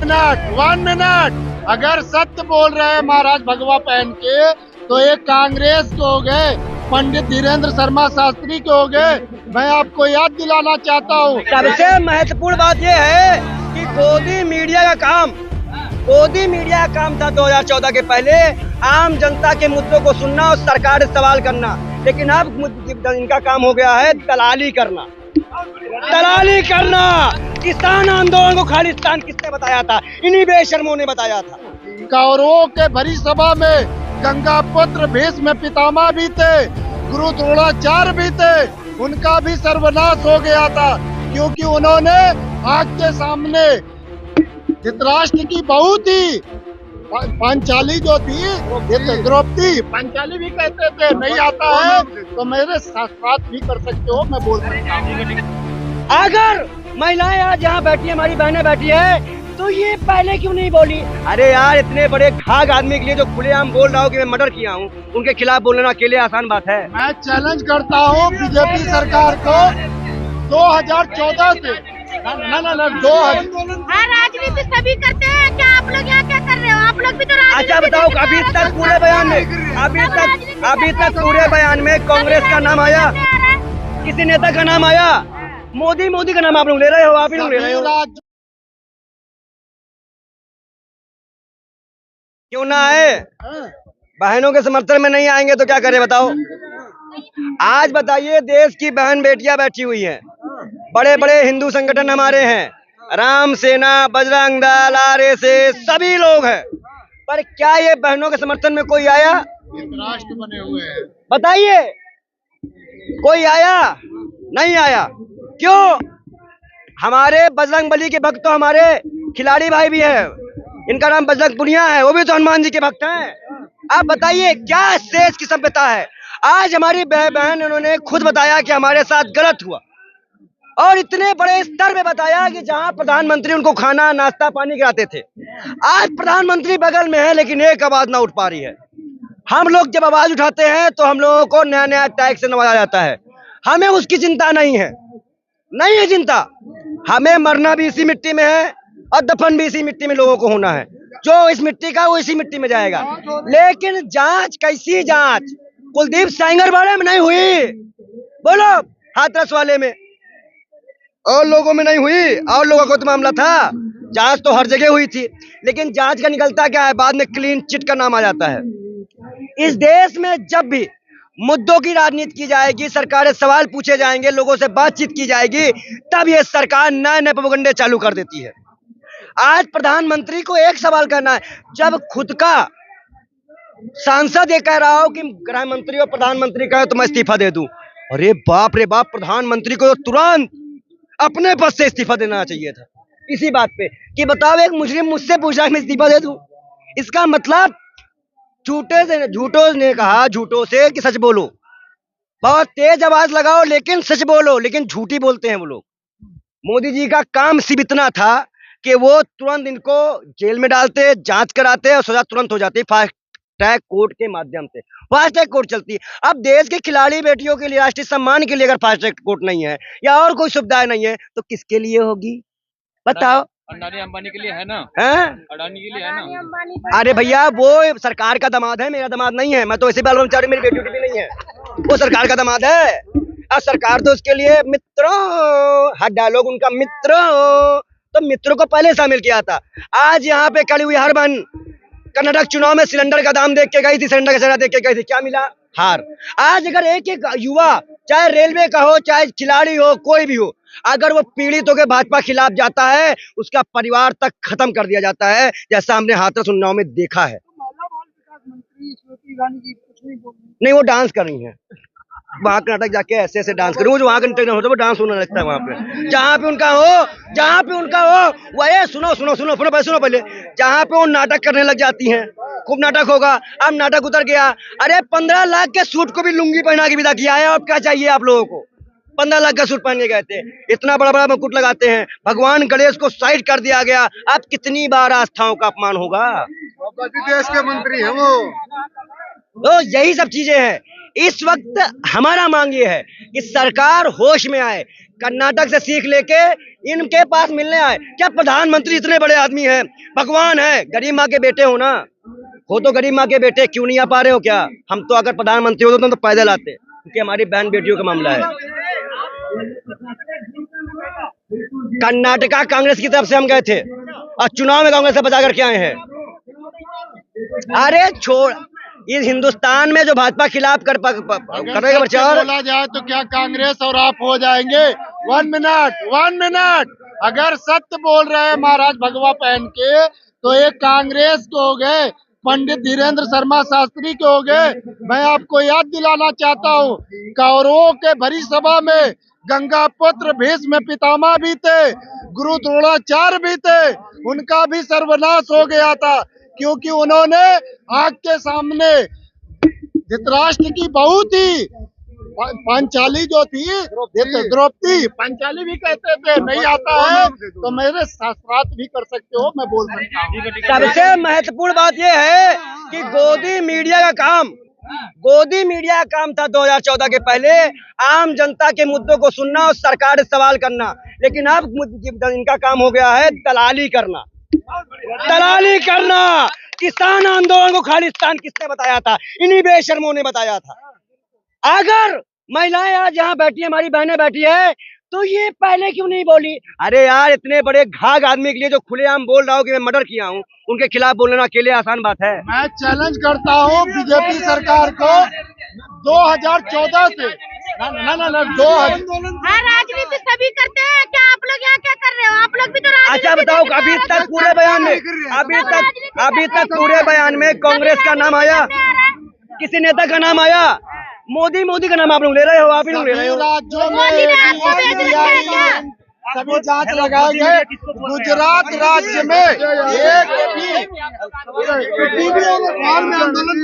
Minute 1 minute, अगर सत्य बोल रहे हैं महाराज भगवा पहन के, तो ये कांग्रेस के हो गए, पंडित धीरेन्द्र शर्मा शास्त्री के हो गए। मैं आपको याद दिलाना चाहता हूँ। सबसे महत्वपूर्ण बात यह है कि गोदी मीडिया का काम था 2014 के पहले आम जनता के मुद्दों को सुनना और सरकार से सवाल करना, लेकिन अब इनका काम हो गया है दलाली करना। किसान आंदोलन को खालिस्तान किसने बताया था? इन्हीं बेशर्मों ने बताया था। कौरवों के भरी सभा में गंगा पुत्र भीष्म पितामह भी थे, गुरु द्रोणाचार्य भी थे, उनका भी सर्वनाश हो गया था, क्योंकि उन्होंने आग के सामने धृतराष्ट्र की बहू थी पांचाली जो थी, द्रौपदी पांचाली भी कहते थे। नहीं आता है तो मेरे साथ भी कर सकते हो, मैं बोल सकता हूँ। अगर महिलाएं आज यहाँ बैठी है, हमारी बहनें बैठी है, तो ये पहले क्यों नहीं बोली? अरे यार, इतने बड़े खाग आदमी के लिए जो खुलेआम बोल रहा हूँ कि मैं मर्डर किया हूँ, उनके खिलाफ बोलना अकेले आसान बात है? मैं चैलेंज करता हूँ बीजेपी सरकार को 2014 से राजनीति सभी करते हैं, क्या आप लोग यहाँ क्या कर रहे हो? आप लोग भी तो अच्छा बताओ, अभी तक पूरे बयान में कांग्रेस का नाम आया? किसी नेता का नाम आया? मोदी का नाम आप लोग ले रहे हो, आप ही लोग ले रहे हो। क्यों ना आए? बहनों के समर्थन में नहीं आएंगे तो क्या करें बताओ? आज बताइए, देश की बहन बेटियां बैठी हुई हैं, बड़े बड़े हिंदू संगठन हमारे हैं, राम सेना, बजरंग दल, आरएसएस, सभी लोग हैं, पर क्या ये बहनों के समर्थन में कोई आया? राष्ट्र बने हुए हैं, बताइए, कोई आया? नहीं आया। क्यों? हमारे बजरंगबली के भक्त तो हमारे खिलाड़ी भाई भी है, इनका नाम बजरंग पुनिया है, वो भी तो हनुमान जी के भक्त हैं। आप बताइए, क्या शेष की सभ्यता है? आज हमारी बहन उन्होंने खुद बताया कि हमारे साथ गलत हुआ, और इतने बड़े स्तर पे बताया कि जहां प्रधानमंत्री उनको खाना नाश्ता पानी कराते थे, आज प्रधानमंत्री बगल में है लेकिन एक आवाज ना उठ पा रही है। हम लोग जब आवाज उठाते हैं तो हम लोगों को नया नया टैक्स से नवाजा जाता है। हमें उसकी चिंता नहीं है चिंता। हमें मरना भी इसी मिट्टी में है और दफन भी इसी मिट्टी में लोगों को होना है। जो इस मिट्टी का वो इसी मिट्टी में जाएगा। लेकिन जांच, कैसी जांच? कुलदीप सेंगर वाले में नहीं हुई, बोलो, हाथरस वाले में और लोगों में नहीं हुई, और लोगों को तो मामला था। जांच तो हर जगह हुई थी, लेकिन जांच का निकलता क्या है? बाद में क्लीन चिट का नाम आ जाता है। इस देश में जब भी मुद्दों की राजनीति की जाएगी, सरकारें सवाल पूछे जाएंगे, लोगों से बातचीत की जाएगी, तब ये सरकार नए नए प्रोपेगेंडे चालू कर देती है। आज प्रधानमंत्री को एक सवाल करना है, जब खुद का सांसद ये कह रहा हो कि गृह मंत्री और प्रधानमंत्री कहे तो मैं इस्तीफा दे दूं, अरे बाप रे बाप, प्रधानमंत्री को तुरंत अपने पद से इस्तीफा देना चाहिए था इसी बात पे कि बताओ, एक मुस्लिम मुझसे पूछा मैं इस्तीफा दे दूं। इसका मतलब झूठों से कि सच बोलो, बहुत तेज आवाज लगाओ लेकिन सच बोलो, लेकिन झूठी बोलते हैं वो लोग। मोदी जी का काम सिर्फ इतना था कि वो तुरंत इनको जेल में डालते, जांच कराते और सजा तुरंत हो जाती, फास्ट ट्रैक कोर्ट के माध्यम से। फास्ट ट्रैक कोर्ट चलती। अब देश के खिलाड़ी बेटियों के लिए, राष्ट्रीय सम्मान के लिए अगर फास्ट ट्रैक कोर्ट नहीं है या और कोई सुविधाएं नहीं है तो किसके लिए होगी बताओ? अडानी अंबानी के लिए है ना? अडानी के लिए है ना? अरे भैया, वो सरकार का दामाद है, मेरा दामाद नहीं है। मैं तो ऐसे बाल ब्रह्मचारी, मेरी बेटी भी नहीं है, वो सरकार का दामाद है। और सरकार तो उसके लिए मित्रों, हाथ डालोग उनका मित्रों, तो मित्रों को पहले शामिल किया था। आज यहाँ पे खड़ी हुई हर बहन कर्नाटक चुनाव में सिलेंडर का दाम देख के गई थी, सिलेंडर का चेहरा देख के गई थी, क्या मिला? हार। आज अगर एक एक युवा, चाहे रेलवे का हो, चाहे खिलाड़ी हो, कोई भी हो, अगर वो पीड़ित होकर भाजपा खिलाफ जाता है, उसका परिवार तक खत्म कर दिया जाता है, जैसा हमने हाथरस उन्नाव में देखा है। नहीं, वो डांस कर रही है वहाँ कर्नाटक जाके, ऐसे ऐसे डांस करूँ, जो वहाँ का इंटरव्यू होता है वो डांस होने लगता है वहाँ पे, जहाँ पे उनका हो वही सुनो पहले, जहाँ पे वो नाटक करने लग जाती हैं, खूब नाटक होगा। अब नाटक उतर गया, अरे 15 लाख के सूट को भी लुंगी पहना के विदा किया है। और क्या चाहिए आप लोगों को? 15 लाख का सूट पहन के गए थे, इतना बड़ा बड़ा मुकुट लगाते हैं, भगवान गणेश को साइड कर दिया गया। अब कितनी बार आस्थाओं का अपमान होगा? देश के मंत्री है वो। तो यही सब चीजें हैं। इस वक्त हमारा मांग ये है कि सरकार होश में आए, कर्नाटक से सीख लेके इनके पास मिलने आए। क्या प्रधानमंत्री इतने बड़े आदमी हैं, भगवान है, गरीब माँ के बेटे हो ना, हो तो गरीब माँ के बेटे, क्यों नहीं आ पा रहे हो क्या? हम तो अगर प्रधानमंत्री होते तो पैदल आते, क्योंकि हमारी बहन बेटियों का मामला है। कर्नाटका कांग्रेस की तरफ से हम गए थे और चुनाव में कांग्रेस से बचा करके आए हैं। अरे छोड़, इस हिंदुस्तान में जो भाजपा खिलाफ करेगा प्रचार, बोला जाए तो क्या कांग्रेस और आप हो जाएंगे? 1 मिनट, अगर सत्य बोल रहे हैं महाराज भगवा पहन के, तो एक कांग्रेस के हो गए, पंडित धीरेन्द्र शर्मा शास्त्री के हो गए। मैं आपको याद दिलाना चाहता हूँ, कौरवों के भरी सभा में गंगा पुत्र भीष्म पितामह भी थे, गुरु द्रोणाचार्य भी थे, उनका भी सर्वनाश हो गया था, क्योंकि उन्होंने आग के सामने धृतराष्ट्र की बहू थी पांचाली जो थी, द्रौपदी, पांचाली भी कहते थे। नहीं आता है तो मेरे शास्त्रार्थ भी कर सकते हो, मैं बोल सकता हूँ। सबसे महत्वपूर्ण बात यह है कि गोदी मीडिया का काम था 2014 के पहले आम जनता के मुद्दों को सुनना और सरकार से सवाल करना, लेकिन अब इनका काम हो गया है दलाली करना। किसान आंदोलन को खालिस्तान किसने बताया था? इन्हीं बेशर्मों ने बताया था। अगर महिलाएं आज यहाँ बैठी है, हमारी बहनें बैठी है, तो ये पहले क्यों नहीं बोली? अरे यार, इतने बड़े घाघ आदमी के लिए जो खुलेआम बोल रहा हूँ कि मैं मर्डर किया हूँ, उनके खिलाफ बोलना अकेले आसान बात है? मैं चैलेंज करता हूँ बीजेपी सरकार को 2014 से राजनीति सभी करते हैं, क्या आप लोग यहाँ क्या कर रहे हो? आप लोग भी तो राजनीति। अच्छा बताओ, अभी तक पूरे बयान में कांग्रेस का नाम आया? किसी नेता का नाम आया? मोदी का नाम आप लोग ले रहे हो, आप ही लोग ले रहे हो। राज्यों में सभी जांच लगाए गए, गुजरात राज्य में एक भी आंदोलन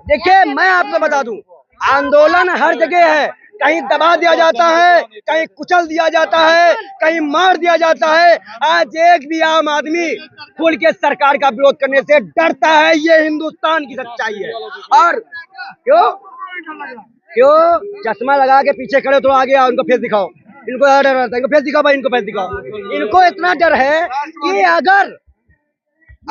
देखिए, मैं आपको बता दूं, आंदोलन हर जगह है, कहीं दबा दिया जाता है, कहीं कुचल दिया जाता है, कहीं मार दिया जाता है। आज एक भी आम आदमी खुल के सरकार का विरोध करने से डरता है, ये हिंदुस्तान की सच्चाई है। और क्यों चश्मा लगा के पीछे खड़े, थोड़ा आगे आओ, इनको फेस दिखाओ, इनको डर रहता है, इनको फेस दिखाओ भाई, इनको फेस दिखाओ। इनको इतना डर है कि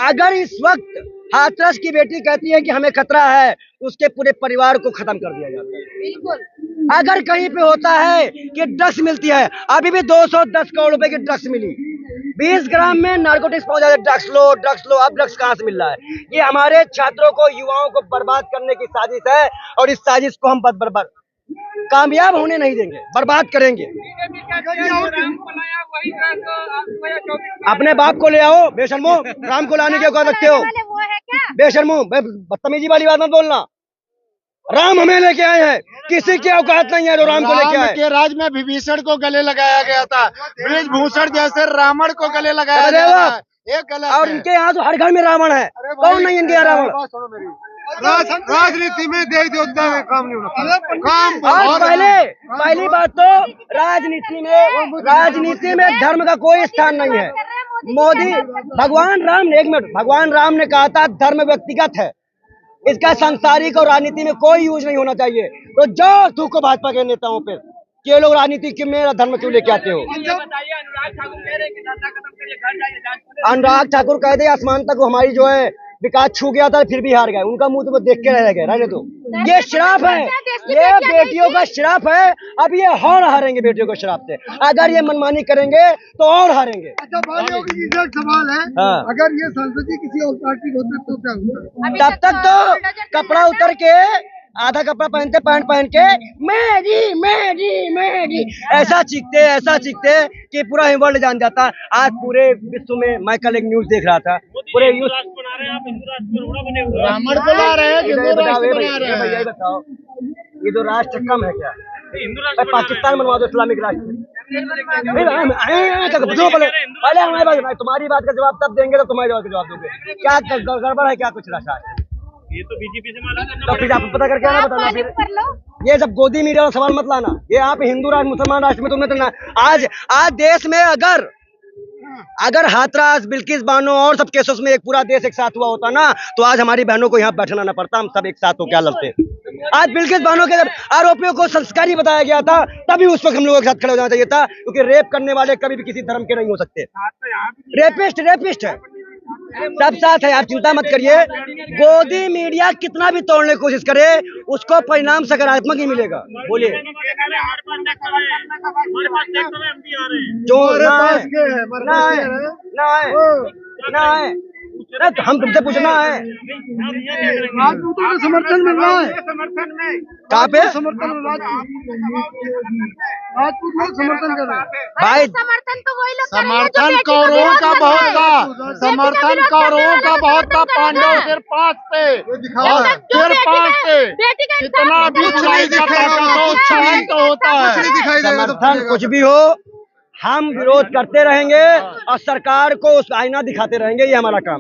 अगर इस वक्त हाथरस की बेटी कहती है कि हमें खतरा है, उसके पूरे परिवार को खत्म कर दिया जाता है। बिल्कुल। अगर कहीं पे होता है कि ड्रग्स मिलती है, अभी भी 210 करोड़ रुपए की ड्रग्स मिली, 20 ग्राम में नारकोटिक्स पहुंच जाते, ड्रग्स लो, अब ड्रग्स कहाँ से मिल रहा है? ये हमारे छात्रों को, युवाओं को बर्बाद करने की साजिश है, और इस साजिश को हम बर्बाद कामयाब होने नहीं देंगे, बर्बाद करेंगे। अपने बाप को ले आओ, बेशर्मो, राम को लाने की औकात रखते हो? बेशर्मो, बदतमीजी वाली बात मत बोलना। राम हमें लेके आए हैं, किसी की औकात नहीं है जो राम को लेके आए। के राज में विभीषण को गले लगाया गया था, ब्रजभूषण जैसे रावण को गले लगाया गया था, ये गलत। और इनके यहाँ तो हर घर में रावण है, कौन नहीं इनके यहाँ रावण? राजनीति में देवी देवता में काम नहीं होता। और पहली बात तो राजनीति में धर्म का कोई स्थान नहीं है। भगवान राम ने कहा था धर्म व्यक्तिगत है, इसका सांसारिक और राजनीति में कोई यूज नहीं होना चाहिए। तो जो थूको भाजपा के नेताओं पे, ये लोग राजनीति के मेरा धर्म क्यों लेके आते हो? अनुराग ठाकुर कह दे आसमान तक, हमारी जो है विकास छू गया था, फिर भी हार गए। उनका मुंह तो देख के रह गए, रहने दो। ये श्राप है, ये बेटियों का श्राप है। अब ये और हारेंगे बेटियों के श्राप से, अगर ये मनमानी करेंगे तो और हारेंगे। अच्छा सवाल है, हाँ। अगर ये सांसद जी किसी और पार्टी होते तो क्या होता? तब तक तो कपड़ा उतर के, आधा कपड़ा पहनते, पैंट पहन के मैं ऐसा चीखते कि पूरा वर्ल्ड जान जाता। आज पूरे विश्व में, मैं कल एक न्यूज देख रहा था, पूरे ब्राह्मण को ला रहे हैं, भैया बताओ, ये जो राष्ट्र कम है क्या? पाकिस्तान बनवा दो इस्लामिक राष्ट्र। पहले हमारे बात, तुम्हारी बात का जवाब तब देंगे तो तुम्हारी बात का जवाब दोगे। क्या गड़बड़ है क्या कुछ राष्ट्र? ये तो बीजेपी से माला तो फिर आप पता करके आना, बताना। फिर ये सब गोदी मीडिया वाला सवाल मत लाना। ये आप हिंदू राष्ट्र, मुसलमान राष्ट्र में तुमने आज देश में अगर हाथरस, बिल्किस बानो और सब केसों में एक पूरा देश एक साथ हुआ होता ना, तो आज हमारी बहनों को यहाँ बैठना ना पड़ता, हम सब एक साथ हो क्या लड़ते। आज बिल्किस बानो के आरोपियों को संस्कारी बताया गया था, तभी उस वक्त हम लोगों के साथ खड़े हो जाना चाहिए था, क्योंकि रेप करने वाले कभी भी किसी धर्म के नहीं हो सकते। रेपिस्ट है, सब साथ है, आप चिंता मत करिए। गोदी मीडिया कितना भी तोड़ने की कोशिश करे, उसको परिणाम सकारात्मक ही मिलेगा। बोलिए जो ना है, तो हम तुमसे पूछना है समर्थन मिल रहा है, कहाँ पे समर्थन राजपूत लोग समर्थन कर रहे हैं भाई। समर्थन तो वही लोग समर्थन कौरवों का बहुत था, समर्थन कौरवों का बहुत था, पांडव सिर्फ 5 थे, सिर्फ 5 थे, कितना भी उत्साहित तो होता है। समर्थन कुछ भी हो, हम विरोध करते रहेंगे और सरकार को उस आईना दिखाते रहेंगे, ये हमारा काम।